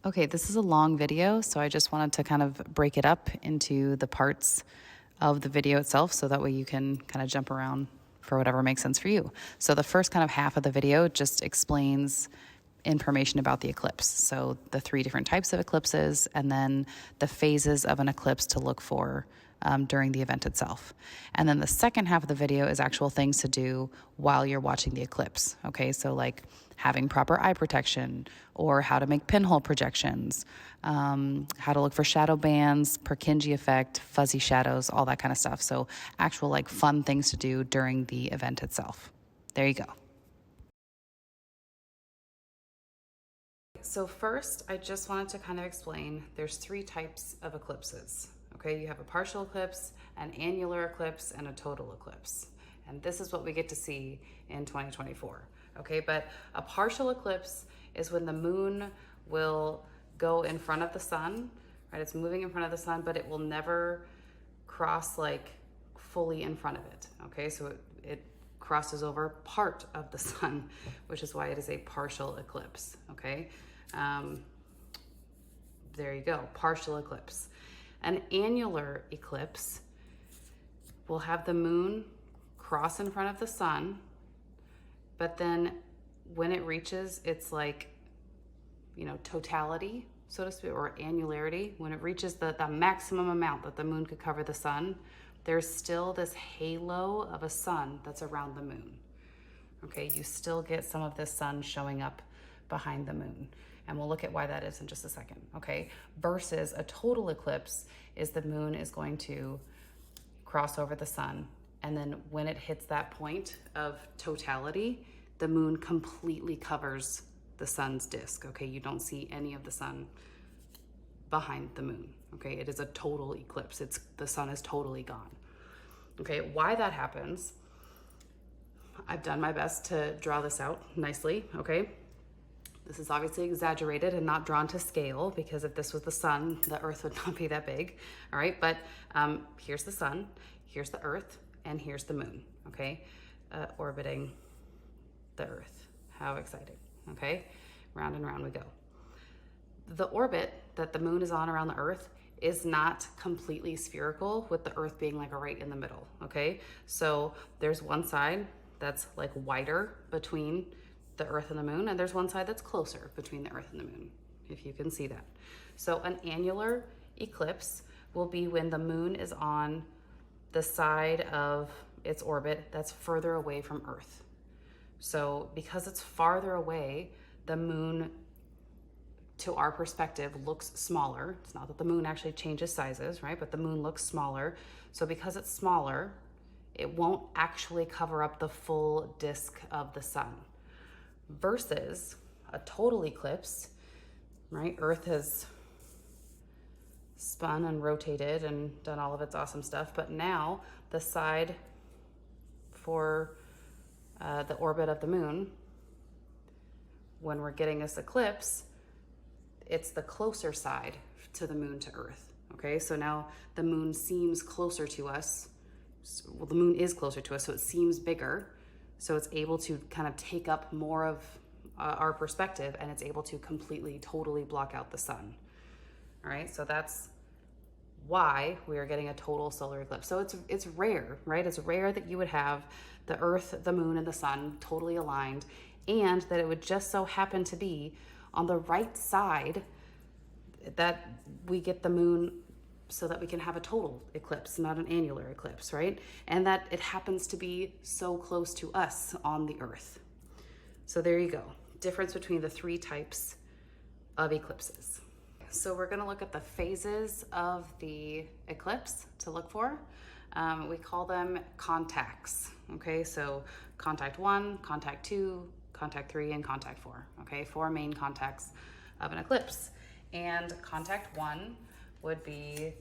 Okay, this is a long video, so I just wanted to kind of break it up into the parts of the video itself so that way you can kind of jump around for whatever makes sense for you. So the first kind of half of the video just explains information about the eclipse. So the 3 different types of eclipses and then the phases of an eclipse to look for during the event itself. And then the second half of the video is actual things to do while you're watching the eclipse. Okay, so like having proper eye protection or how to make pinhole projections, how to look for shadow bands, Purkinje effect, fuzzy shadows, all that kind of stuff. So actual like fun things to do during the event itself. There you go. So first, I just wanted to kind of explain there's 3 types of eclipses. Okay, you have a partial eclipse, an annular eclipse, and a total eclipse. And this is what we get to see in 2024. Okay, but a partial eclipse is when the moon will go in front of the sun, right? It's moving in front of the sun, but it will never cross like fully in front of it. Okay, so it crosses over part of the sun, which is why it is a partial eclipse. Okay, there you go, partial eclipse. An annular eclipse will have the moon cross in front of the sun, but then when it reaches its like, totality, so to speak, or annularity, when it reaches the maximum amount that the moon could cover the sun, there's still this halo of a sun that's around the moon. Okay, you still get some of this sun showing up behind the moon. And we'll look at why that is in just a second, okay? Versus a total eclipse is the moon is going to cross over the sun. And then when it hits that point of totality, the moon completely covers the sun's disk, okay? You don't see any of the sun behind the moon, okay? It is a total eclipse. The sun is totally gone. Okay, why that happens, I've done my best to draw this out nicely, okay? This is obviously exaggerated and not drawn to scale because if this was the sun, the earth would not be that big, all right? But here's the sun, here's the earth, and here's the moon, okay? Orbiting the earth. How exciting, okay? Round and round we go. The orbit that the moon is on around the earth is not completely spherical with the earth being like right in the middle, okay? So there's one side that's like wider between the earth and the moon, and there's one side that's closer between the earth and the moon, if you can see that. So an annular eclipse will be when the moon is on the side of its orbit that's further away from earth. So because it's farther away, the moon, to our perspective, looks smaller. It's not that the moon actually changes sizes, right? But the moon looks smaller. So because it's smaller, it won't actually cover up the full disk of the sun. Versus a total eclipse, right? Earth has spun and rotated and done all of its awesome stuff, but now the side for the orbit of the moon, when we're getting this eclipse, it's the closer side to the moon to Earth, okay? So now the moon seems closer to us. Well, the moon is closer to us, so it seems bigger. So it's able to kind of take up more of our perspective, and it's able to completely, totally block out the sun. All right, so that's why we are getting a total solar eclipse. So it's rare, right? It's rare that you would have the Earth, the moon, and the sun totally aligned, and that it would just so happen to be on the right side that we get the moon so that we can have a total eclipse, not an annular eclipse, right? And that it happens to be so close to us on the Earth. So there you go. Difference between the 3 types of eclipses. So we're gonna look at the phases of the eclipse to look for. We call them contacts, okay? So contact 1, contact 2, contact 3, and contact 4, okay? 4 main contacts of an eclipse. And contact 1 would be,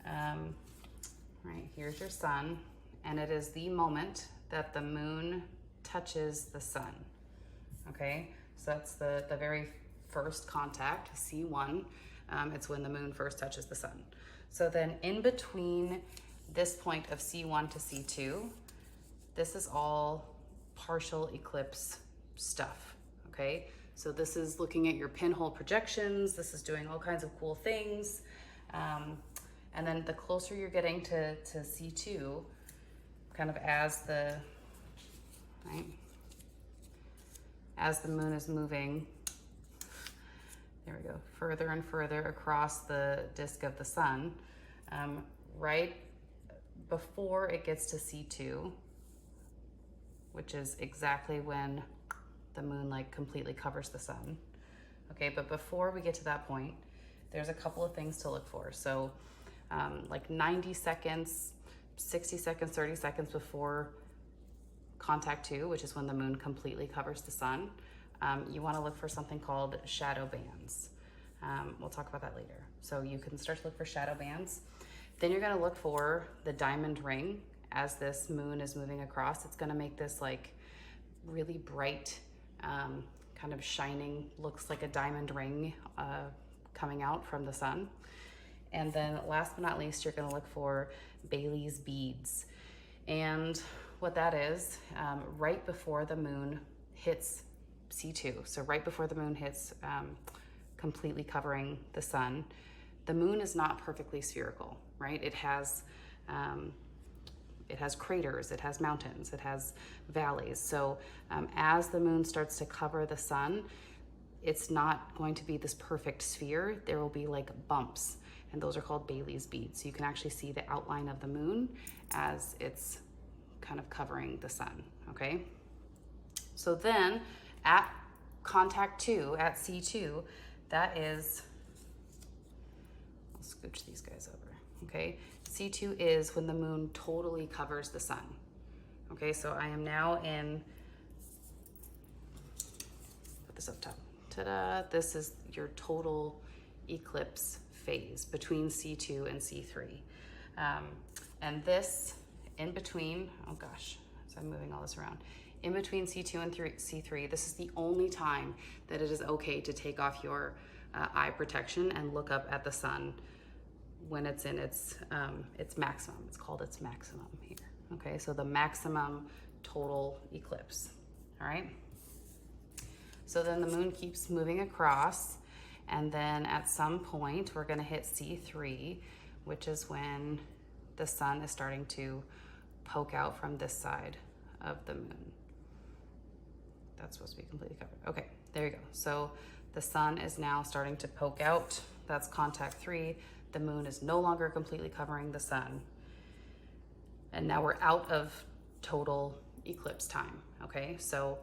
right, here's your sun, and it is the moment that the moon touches the sun, okay? So that's the very first contact, C1. It's when the moon first touches the sun. So then in between this point of C1 to C2, this is all partial eclipse stuff, okay? So this is looking at your pinhole projections. This is doing all kinds of cool things. And then the closer you're getting to C2, kind of as the moon is moving, there we go, further and further across the disk of the sun, right before it gets to C2, which is exactly when the moon like completely covers the sun. Okay, but before we get to that point, there's a couple of things to look for. So like 90 seconds, 60 seconds, 30 seconds before contact 2, which is when the moon completely covers the sun, you want to look for something called shadow bands. We'll talk about that later. So you can start to look for shadow bands. Then you're going to look for the diamond ring as this moon is moving across. It's going to make this like really bright, kind of shining, looks like a diamond ring coming out from the sun. And then last but not least, you're going to look for Bailey's beads. And what that is, right before the moon hits C2, so right before the moon hits completely covering the sun, the moon is not perfectly spherical, right? It has craters, it has mountains, it has valleys. So as the moon starts to cover the sun, it's not going to be this perfect sphere. There will be like bumps, and those are called Bailey's beads. So you can actually see the outline of the moon as it's kind of covering the sun, okay? So then at contact 2, at C2, that is, I'll scooch these guys over, okay? C2 is when the moon totally covers the sun. Okay, so I am now in, put this up top. Ta-da, this is your total eclipse phase between C2 and C3. And this, in between, oh gosh, so I'm moving all this around. In between C2 and C3, this is the only time that it is okay to take off your eye protection and look up at the sun when it's in its maximum. It's called its maximum here. Okay, so the maximum total eclipse, all right? So then the moon keeps moving across, and then at some point we're gonna hit C3, which is when the sun is starting to poke out from this side of the moon. That's supposed to be completely covered. Okay, there you go. So the sun is now starting to poke out. That's contact 3. The moon is no longer completely covering the sun. And now we're out of total eclipse time, okay? So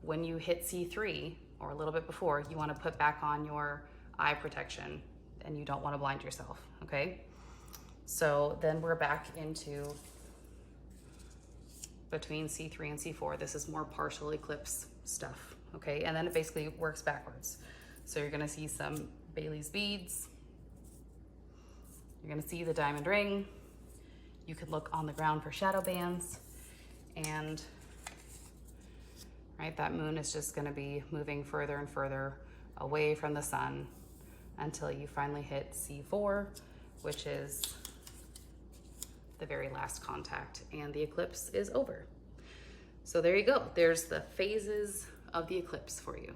when you hit C3, or a little bit before, you wanna put back on your eye protection, and you don't wanna blind yourself, okay? So then we're back into between C3 and C4. This is more partial eclipse stuff, okay? And then it basically works backwards. So you're gonna see some Bailey's beads. You're gonna see the diamond ring. You could look on the ground for shadow bands. And right, that moon is just gonna be moving further and further away from the sun until you finally hit C4, which is the very last contact, and the eclipse is over. So there you go. There's the phases of the eclipse for you.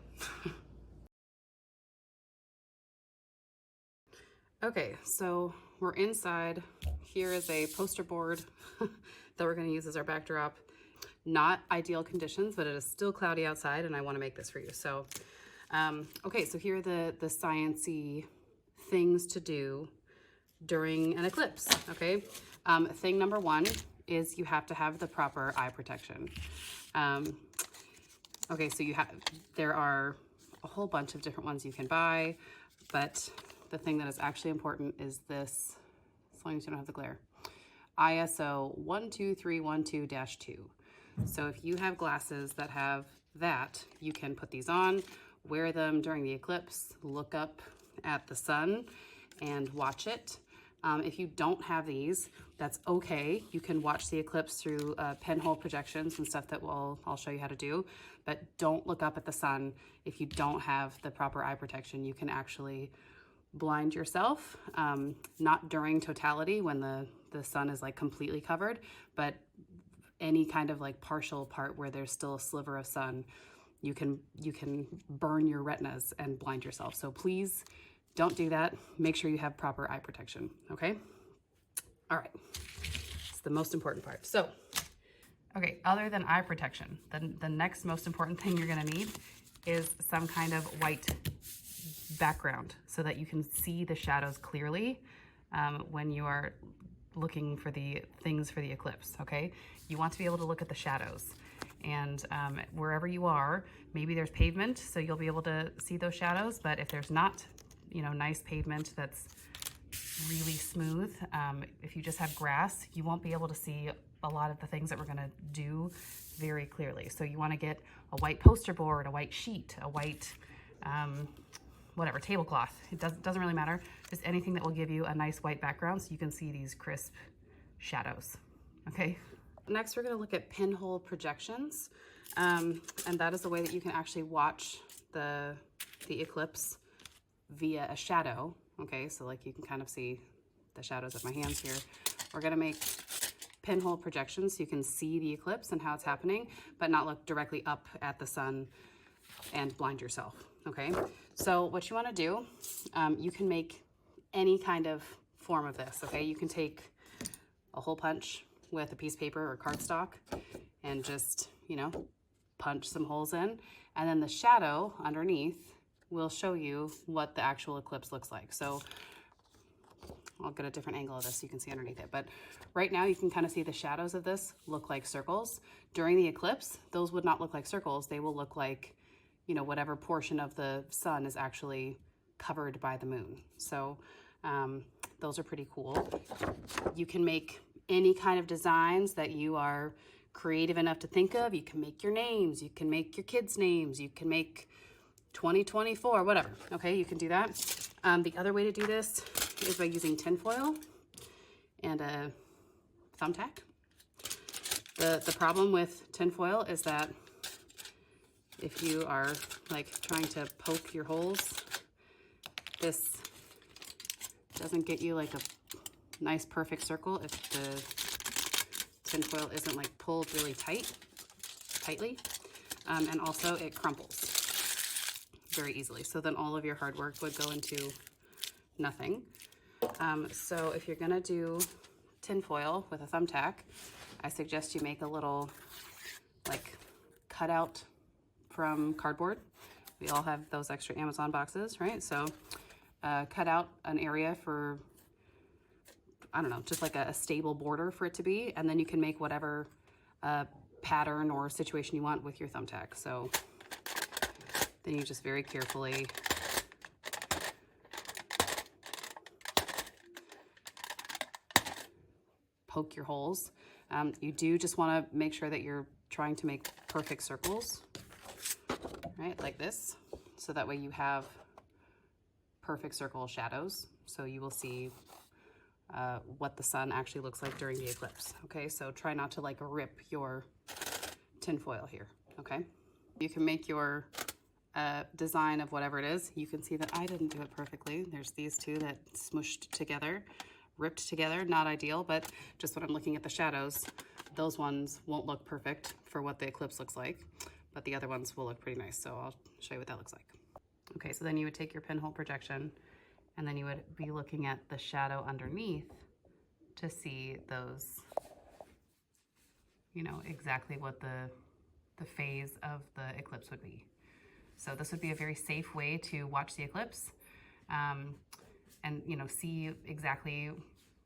Okay, so we're inside. Here is a poster board that we're gonna use as our backdrop. Not ideal conditions, but it is still cloudy outside, and I wanna make this for you. So, okay, so here are the science-y things to do during an eclipse, okay? Thing number 1 is you have to have the proper eye protection. Okay, so there are a whole bunch of different ones you can buy, but the thing that is actually important is this, as long as you don't have the glare, ISO 12312-2. So if you have glasses that have that, you can put these on, wear them during the eclipse, look up at the sun and watch it. If you don't have these, that's okay. You can watch the eclipse through pinhole projections and stuff that I'll show you how to do, but don't look up at the sun if you don't have the proper eye protection. You can actually blind yourself, not during totality when the sun is like completely covered, but any kind of like partial part where there's still a sliver of sun, you can burn your retinas and blind yourself. So please don't do that. Make sure you have proper eye protection, okay? All right, it's the most important part. So, okay, other than eye protection, the next most important thing you're gonna need is some kind of white background so that you can see the shadows clearly when you are looking for the things for the eclipse, okay? You want to be able to look at the shadows. And wherever you are, maybe there's pavement, so you'll be able to see those shadows, but if there's not, you know, nice pavement that's really smooth, if you just have grass, you won't be able to see a lot of the things that we're gonna do very clearly. So you wanna get a white poster board, a white sheet, a white, whatever, tablecloth. It doesn't really matter. Just anything that will give you a nice white background so you can see these crisp shadows, okay? Next, we're gonna look at pinhole projections. And that is the way that you can actually watch the eclipse via a shadow, okay? So like you can kind of see the shadows of my hands here. We're gonna make pinhole projections so you can see the eclipse and how it's happening, but not look directly up at the sun and blind yourself, okay? So what you wanna do, you can make any kind of form of this, okay? You can take a hole punch with a piece of paper or cardstock and just, you know, punch some holes in, and then the shadow underneath will show you what the actual eclipse looks like. So I'll get a different angle of this so you can see underneath it. But right now you can kind of see the shadows of this look like circles. During the eclipse, those would not look like circles. They will look like, you know, whatever portion of the sun is actually covered by the moon. So those are pretty cool. You can make any kind of designs that you are creative enough to think of. You can make your names, you can make your kids' names, you can make 2024, whatever, okay? You can do that. The other way to do this is by using tinfoil and a thumbtack. The problem with tinfoil is that if you are like trying to poke your holes, this doesn't get you like a nice perfect circle if the tinfoil isn't like pulled really tightly. And also it crumples very easily. So then all of your hard work would go into nothing. So if you're gonna do tinfoil with a thumbtack, I suggest you make a little like cutout from cardboard. We all have those extra Amazon boxes, right? So cut out an area for, I don't know, just like a stable border for it to be, and then you can make whatever pattern or situation you want with your thumbtack. So then you just very carefully poke your holes. You do just want to make sure that you're trying to make perfect circles, right, like this, so that way you have perfect circle shadows, so you will see what the sun actually looks like during the eclipse, okay? So try not to like rip your tinfoil here, okay? You can make your design of whatever it is. You can see that I didn't do it perfectly. There's these two that smushed together, ripped together, not ideal, but just when I'm looking at the shadows, those ones won't look perfect for what the eclipse looks like, but the other ones will look pretty nice. So I'll show you what that looks like. Okay, so then you would take your pinhole projection and then you would be looking at the shadow underneath to see those, you know, exactly what the phase of the eclipse would be. So this would be a very safe way to watch the eclipse and, you know, see exactly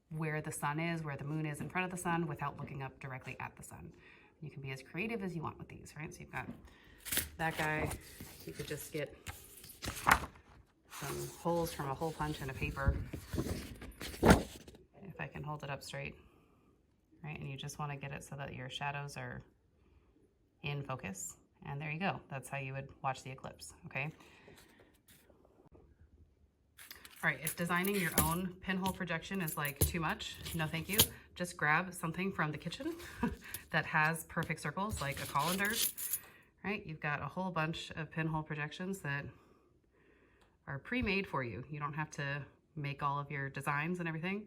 where the sun is, where the moon is in front of the sun without looking up directly at the sun. You can be as creative as you want with these, right? So you've got that guy. You could just get some holes from a hole punch and a paper, if I can hold it up straight, right? And you just want to get it so that your shadows are in focus. And there you go. That's how you would watch the eclipse, okay? All right, if designing your own pinhole projection is like too much, no thank you. Just grab something from the kitchen that has perfect circles, like a colander, right? You've got a whole bunch of pinhole projections that are pre-made for you. You don't have to make all of your designs and everything.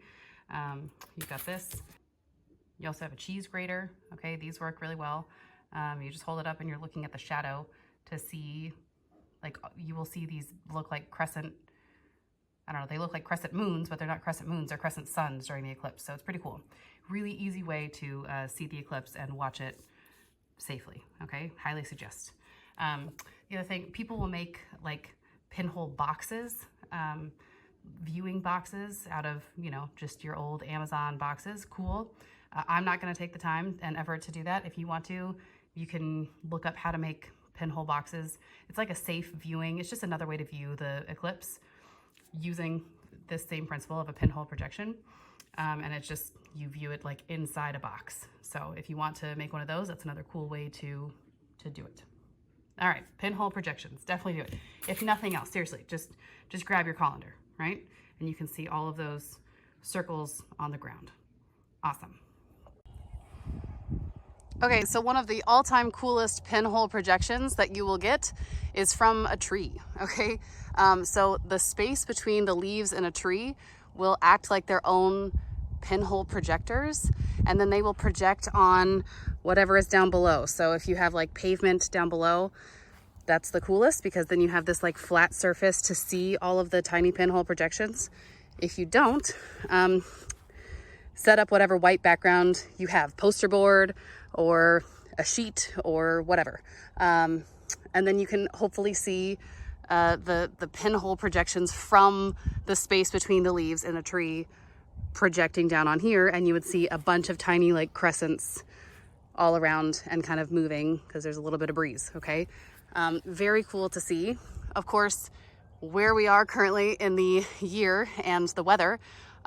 You've got this. You also have a cheese grater, okay? These work really well. You just hold it up and you're looking at the shadow to see, like, you will see these look like crescent, I don't know, they look like crescent moons, but they're not crescent moons, they're crescent suns during the eclipse. So it's pretty cool. Really easy way to see the eclipse and watch it safely, okay? Highly suggest. The other thing, people will make like pinhole boxes, viewing boxes out of, you know, just your old Amazon boxes. Cool. I'm not going to take the time and effort to do that. If you want to, you can look up how to make pinhole boxes. It's like a safe viewing. It's just another way to view the eclipse using this same principle of a pinhole projection. And it's just, you view it like inside a box. So if you want to make one of those, that's another cool way to do it. All right, pinhole projections, definitely do it. If nothing else, seriously, just grab your colander, right? And you can see all of those circles on the ground. Awesome. Okay, so one of the all-time coolest pinhole projections that you will get is from a tree, okay? So the space between the leaves in a tree will act like their own pinhole projectors, and then they will project on whatever is down below. So if you have like pavement down below, that's the coolest, because then you have this like flat surface to see all of the tiny pinhole projections. If you don't, set up whatever white background you have, poster board or a sheet or whatever. And then you can hopefully see the pinhole projections from the space between the leaves in a tree projecting down on here, and you would see a bunch of tiny like crescents all around and kind of moving because there's a little bit of breeze, okay? Very cool to see. Of course, where we are currently in the year and the weather,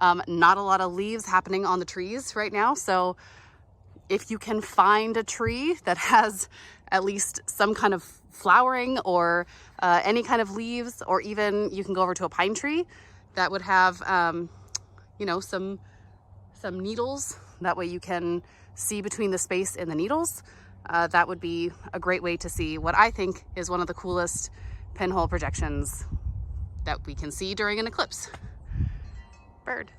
not a lot of leaves happening on the trees right now. So if you can find a tree that has at least some kind of flowering or any kind of leaves, or even you can go over to a pine tree that would have, you know, some needles. That way you can see between the space in the needles. That would be a great way to see what I think is one of the coolest pinhole projections that we can see during an eclipse. Bird.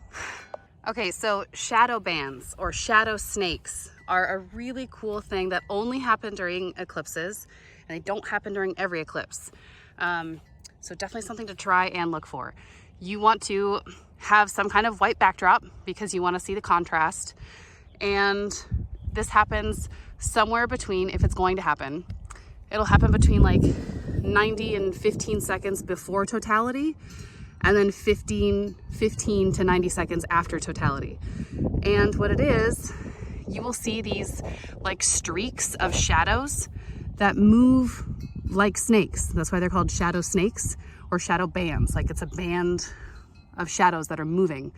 Okay, so shadow bands or shadow snakes are a really cool thing that only happen during eclipses, and they don't happen during every eclipse. So definitely something to try and look for. You want to have some kind of white backdrop because you want to see the contrast. And this happens somewhere between, if it's going to happen, it'll happen between like 90 and 15 seconds before totality, and then 15 to 90 seconds after totality. And what it is, you will see these like streaks of shadows that move like snakes. That's why they're called shadow snakes or shadow bands. Like it's a band of shadows that are moving.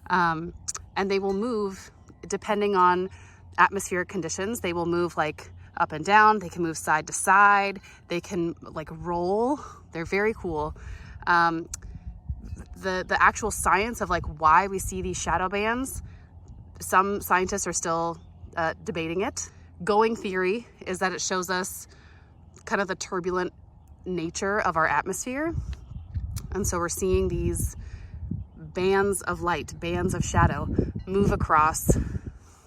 And they will move depending on atmospheric conditions. They will move like up and down. They can move side to side. They can like roll. They're very cool. The actual science of like why we see these shadow bands, some scientists are still debating it. Going theory is that it shows us kind of the turbulent nature of our atmosphere. And so we're seeing these bands of light, bands of shadow move across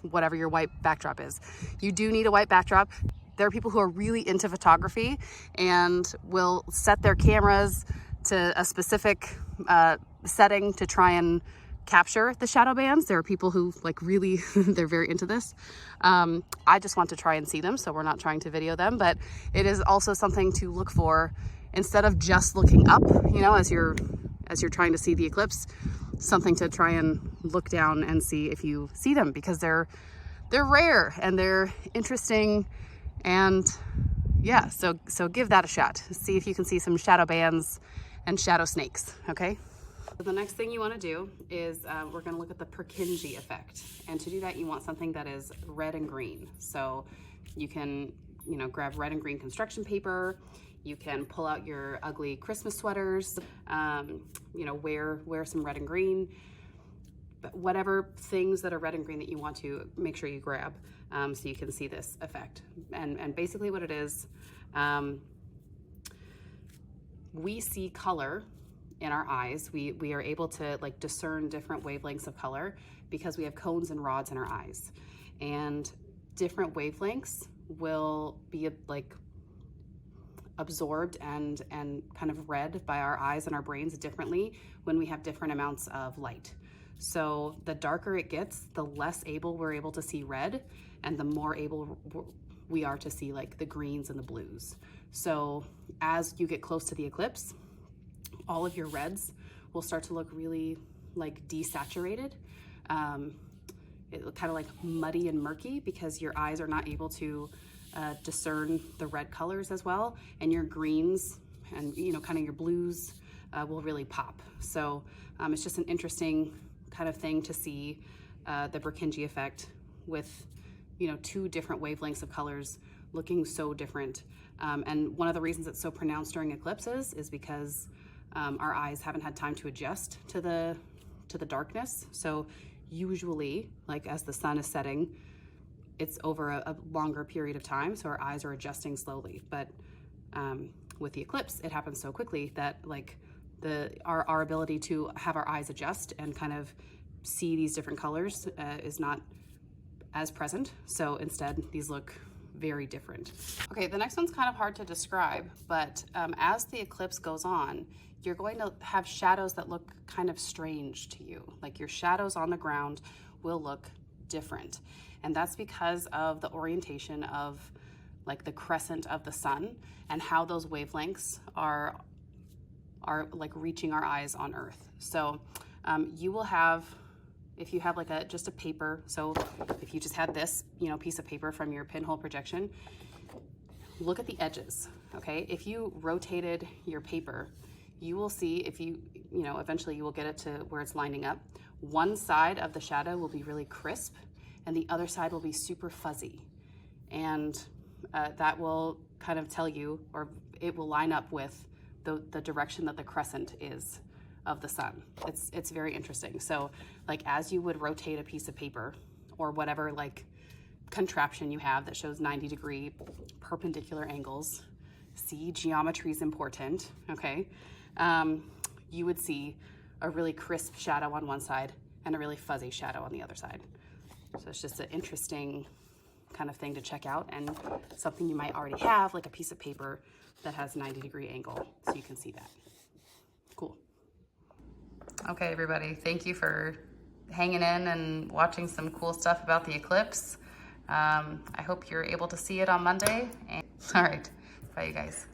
whatever your white backdrop is. You do need a white backdrop. There are people who are really into photography and will set their cameras to a specific setting to try and capture the shadow bands. There are people who like really, they're very into this. I just want to try and see them, so we're not trying to video them, but it is also something to look for instead of just looking up, you know, as you're trying to see the eclipse, something to try and look down and see if you see them, because they're rare and they're interesting. And yeah, so give that a shot. See if you can see some shadow bands and shadow snakes, okay? So the next thing you want to do is we're going to look at the Purkinje effect. And to do that, you want something that is red and green. So you can, you know, grab red and green construction paper. You can pull out your ugly Christmas sweaters, you know, wear some red and green. But whatever things that are red and green that you want to make sure you grab so you can see this effect. And basically what it is, we see color in our eyes. We are able to like discern different wavelengths of color because we have cones and rods in our eyes. And different wavelengths will be like absorbed and kind of read by our eyes and our brains differently when we have different amounts of light. So the darker it gets, the less able we're able to see red, and the more able we are to see like the greens and the blues. So as you get close to the eclipse, all of your reds will start to look really like desaturated. It kind of like muddy and murky because your eyes are not able to discern the red colors as well, and your greens and kind of your blues will really pop. So it's just an interesting kind of thing to see the Purkinje effect with two different wavelengths of colors looking so different. And one of the reasons it's so pronounced during eclipses is because our eyes haven't had time to adjust to the darkness. So usually, like as the sun is setting, it's over a longer period of time, so our eyes are adjusting slowly. But with the eclipse, it happens so quickly that like our ability to have our eyes adjust and kind of see these different colors is not as present. So instead, these look very different. Okay, the next one's kind of hard to describe, but as the eclipse goes on, you're going to have shadows that look kind of strange to you. Like your shadows on the ground will look different. And that's because of the orientation of like the crescent of the sun and how those wavelengths are like reaching our eyes on Earth. So you will have, if you have like just a paper, so if you just had this, piece of paper from your pinhole projection, look at the edges, okay? If you rotated your paper, you will see, if eventually you will get it to where it's lining up, one side of the shadow will be really crisp and the other side will be super fuzzy. And that will kind of tell you, or it will line up with the direction that the crescent is of the sun. It's very interesting. So like as you would rotate a piece of paper or whatever like contraption you have that shows 90-degree perpendicular angles, see, geometry is important, okay? You would see a really crisp shadow on one side and a really fuzzy shadow on the other side. So it's just an interesting kind of thing to check out, and something you might already have, like a piece of paper that has 90-degree angle, so you can see that. Cool. Okay, everybody, thank you for hanging in and watching some cool stuff about the eclipse. I hope you're able to see it on Monday. All right, bye, you guys.